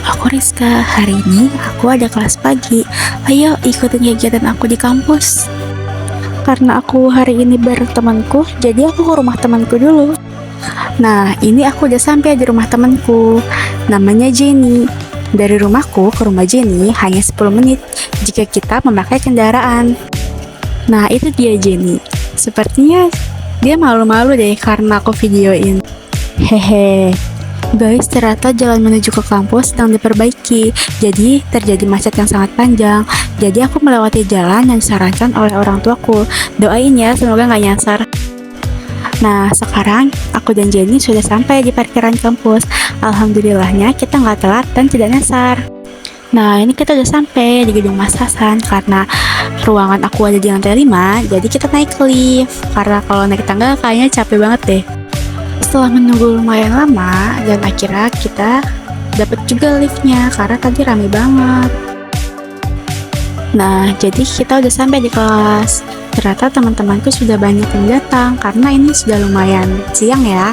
aku Rizka. Hari ini aku ada kelas pagi. Ayo ikutin kegiatan aku di kampus. Karena aku hari ini bareng temanku, jadi aku ke rumah temanku dulu. Nah, ini aku udah sampai di rumah temanku. Namanya Jenny. Dari rumahku ke rumah Jenny hanya 10 menit jika kita memakai kendaraan. Nah, itu dia Jenny. Sepertinya dia malu-malu deh karena aku videoin. Hehe. Guys, ternyata jalan menuju ke kampus sedang diperbaiki, jadi terjadi macet yang sangat panjang. Jadi aku melewati jalan yang disarankan oleh orang tuaku. Doain ya, semoga nggak nyasar. Nah, sekarang aku dan Jenny sudah sampai di parkiran kampus. Alhamdulillahnya kita nggak telat dan tidak nyasar. Nah, ini kita udah sampai di gedung Mas Hasan karena ruangan aku ada di lantai 5, jadi kita naik lift. Karena kalau naik tangga kayaknya capek banget deh. Setelah menunggu lumayan lama dan akhirnya kita dapat juga liftnya karena tadi rame banget. Nah, jadi kita udah sampai di kelas. Ternyata teman-temanku sudah banyak yang datang karena ini sudah lumayan siang ya.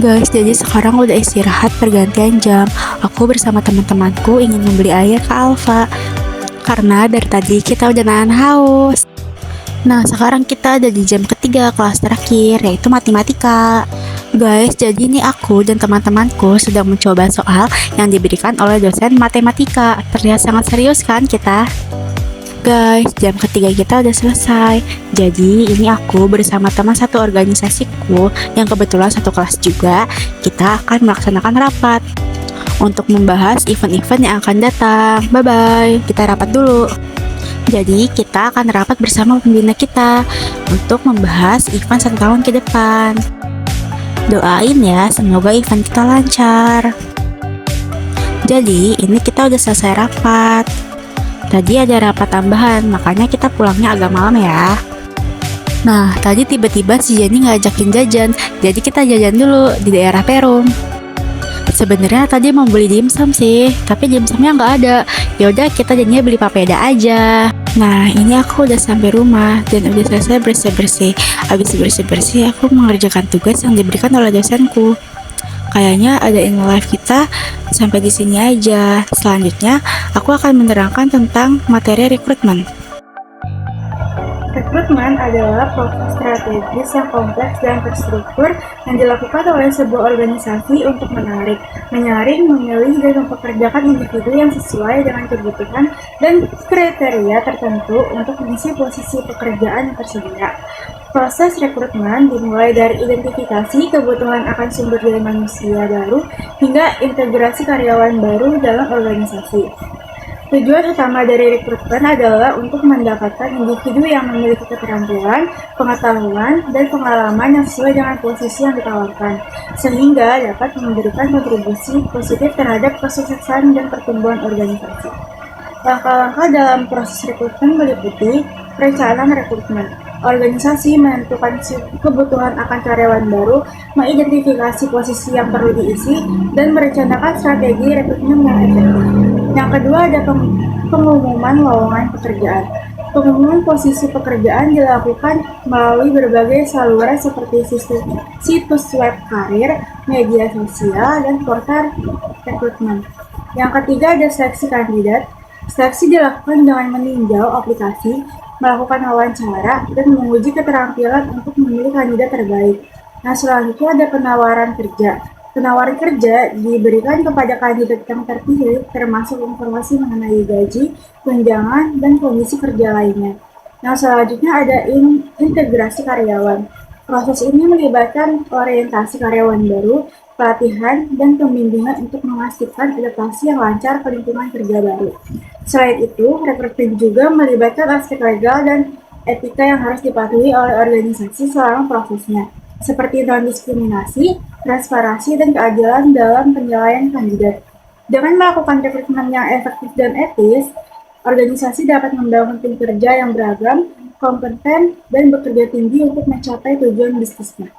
Guys, jadi sekarang udah istirahat pergantian jam. Aku bersama teman-temanku ingin membeli air ke Alfa karena dari tadi kita udah nahan haus. Nah, sekarang kita ada di jam ketiga kelas terakhir, yaitu matematika. Guys, jadi ini aku dan teman-temanku sedang mencoba soal yang diberikan oleh dosen matematika. Terlihat sangat serius kan kita? Guys, jam ketiga kita udah selesai. Jadi, ini aku bersama teman satu organisasiku yang kebetulan satu kelas juga. Kita akan melaksanakan rapat untuk membahas event-event yang akan datang. Bye-bye, kita rapat dulu. Jadi kita akan rapat bersama pembina kita untuk membahas event 1 tahun ke depan. Doain ya, semoga event kita lancar. Jadi ini kita udah selesai rapat. Tadi ada rapat tambahan, makanya kita pulangnya agak malam ya. Nah, tadi tiba-tiba si Jenny ngajakin jajan, jadi kita jajan dulu di daerah Perum. Sebenarnya tadi mau beli dimsum sih, tapi dimsumnya nggak ada. Yaudah kita jadinya beli papeda aja. Nah, ini aku udah sampai rumah dan udah selesai bersih-bersih. Habis bersih-bersih, aku mengerjakan tugas yang diberikan oleh dosenku. Kayaknya ada in live kita sampai di sini aja. Selanjutnya, aku akan menerangkan tentang materi rekrutmen. Rekrutmen adalah proses strategis yang kompleks dan terstruktur yang dilakukan oleh sebuah organisasi untuk menarik, menyaring, memilih, dan mempekerjakan individu yang sesuai dengan kebutuhan dan kriteria tertentu untuk mengisi posisi pekerjaan yang tersedia. Proses rekrutmen dimulai dari identifikasi kebutuhan akan sumber daya manusia baru hingga integrasi karyawan baru dalam organisasi. Tujuan utama dari rekrutmen adalah untuk mendapatkan individu yang memiliki keterampilan, pengetahuan, dan pengalaman yang sesuai dengan posisi yang ditawarkan, sehingga dapat memberikan kontribusi positif terhadap kesuksesan dan pertumbuhan organisasi. Langkah-langkah dalam proses rekrutmen meliputi perencanaan rekrutmen. Organisasi menentukan kebutuhan akan karyawan baru, mengidentifikasi posisi yang perlu diisi, dan merencanakan strategi rekrutmen yang efektif. Yang kedua ada pengumuman lowongan pekerjaan. Pengumuman posisi pekerjaan dilakukan melalui berbagai saluran seperti situs web karir, media sosial, dan portal rekrutmen. Yang ketiga ada seleksi kandidat. Seleksi dilakukan dengan meninjau aplikasi, melakukan wawancara, dan menguji keterampilan untuk memilih kandidat terbaik. Nah, selanjutnya ada penawaran kerja. Penawaran kerja diberikan kepada kandidat yang terpilih, termasuk informasi mengenai gaji, tunjangan, dan kondisi kerja lainnya. Nah, selanjutnya ada integrasi karyawan. Proses ini melibatkan orientasi karyawan baru, pelatihan, dan pembimbingan untuk memastikan adaptasi yang lancar ke lingkungan kerja baru. Selain itu, rekrutmen juga melibatkan aspek legal dan etika yang harus dipatuhi oleh organisasi selama prosesnya, seperti non-diskriminasi, transparansi, dan keadilan dalam penilaian kandidat. Dengan melakukan rekrutmen yang efektif dan etis, organisasi dapat membangun tim kerja yang beragam, kompeten, dan bekerja tinggi untuk mencapai tujuan bisnisnya.